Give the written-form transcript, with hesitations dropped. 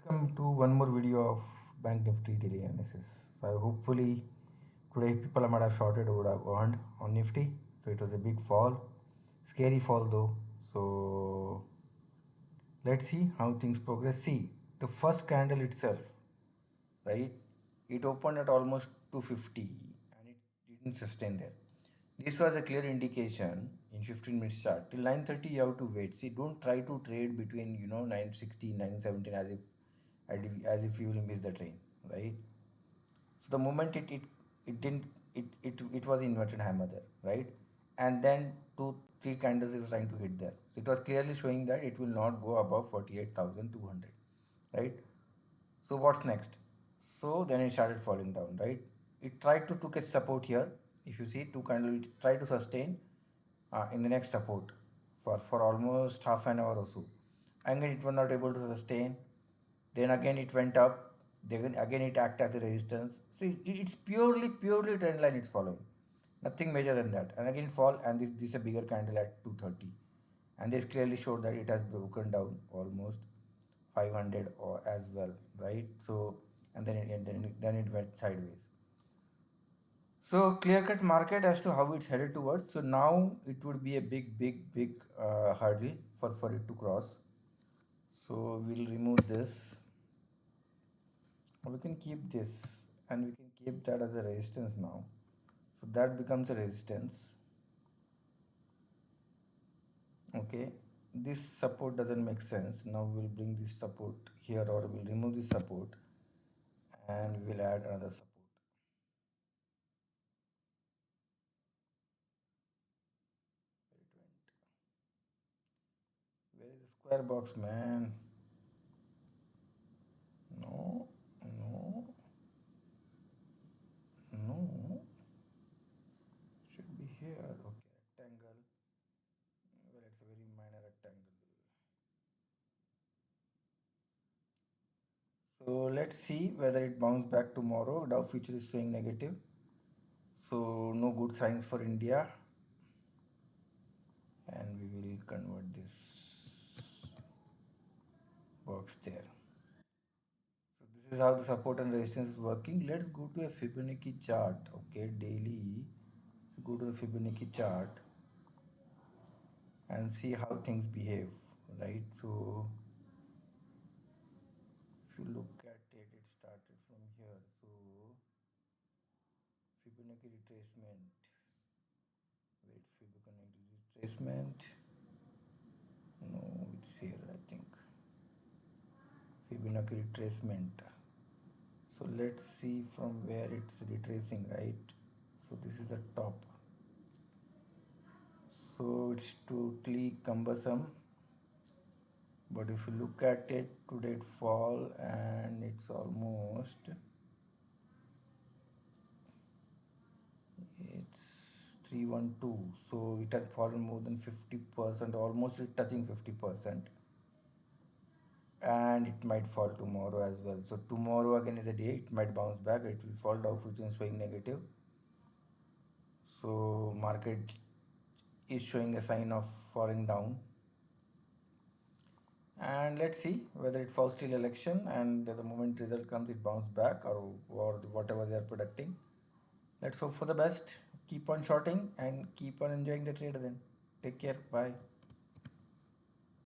Welcome to one more video of Bank Nifty daily analysis. So hopefully today people might have shorted would have earned on Nifty. So it was a big fall, scary fall though. So let's see how things progress. See the first candle itself, right? It opened at almost 250 and it didn't sustain there. This was a clear indication in 15 minutes chart. Till 9:30 you have to wait. See, don't try to trade between 9:16, 9:17 as if you will miss the train, right? So the moment it didn't it was inverted hammer there, right? And then two three candles it was trying to hit there. So it was clearly showing that it will not go above 48,200, right? So what's next? So then it started falling down, right? It tried to took a support here. If you see two candles, it tried to sustain in the next support for almost half an hour or so. And then it was not able to sustain. Then again it went up. Then again it acted as a resistance. So it's purely trend line it's following. Nothing major than that. And again it fall and this is a bigger candle at 230. And this clearly showed that it has broken down almost 500 or as well, right? So and then it went sideways. So clear cut market as to how it's headed towards. So now it would be a big hurdle for it to cross. So we'll remove this. We can keep this and we can keep that as a resistance now. So that becomes a resistance. Okay, this support doesn't make sense. Now we'll bring this support here or we'll remove this support and we'll add another support. Where is the square box, man? No, no, no. Should be here. Okay, rectangle. Well, it's a very minor rectangle. So let's see whether it bounces back tomorrow. Dow future is showing negative. So no good signs for India. And we will convert this box there. So this is how the support and resistance is working. Let's go to a Fibonacci chart. Okay, daily. Go to the Fibonacci chart and see how things behave, right? So if you look at it, it started from here. So Fibonacci retracement. Where it's Fibonacci retracement? No, it's here, I think. Fibonacci retracement. So let's see from where it's retracing, right? So this is the top. So it's totally cumbersome. But if you look at it, today it fall and it's almost it's 312. So it has fallen more than 50%, almost touching 50%. And it might fall tomorrow as well. So tomorrow again is a day it might bounce back. It will fall down, which is showing negative. So market is showing a sign of falling down. And let's see whether it falls till election and the moment result comes it bounce back or whatever they are predicting. Let's hope for the best. Keep on shorting and keep on enjoying the trade then. Take care. Bye.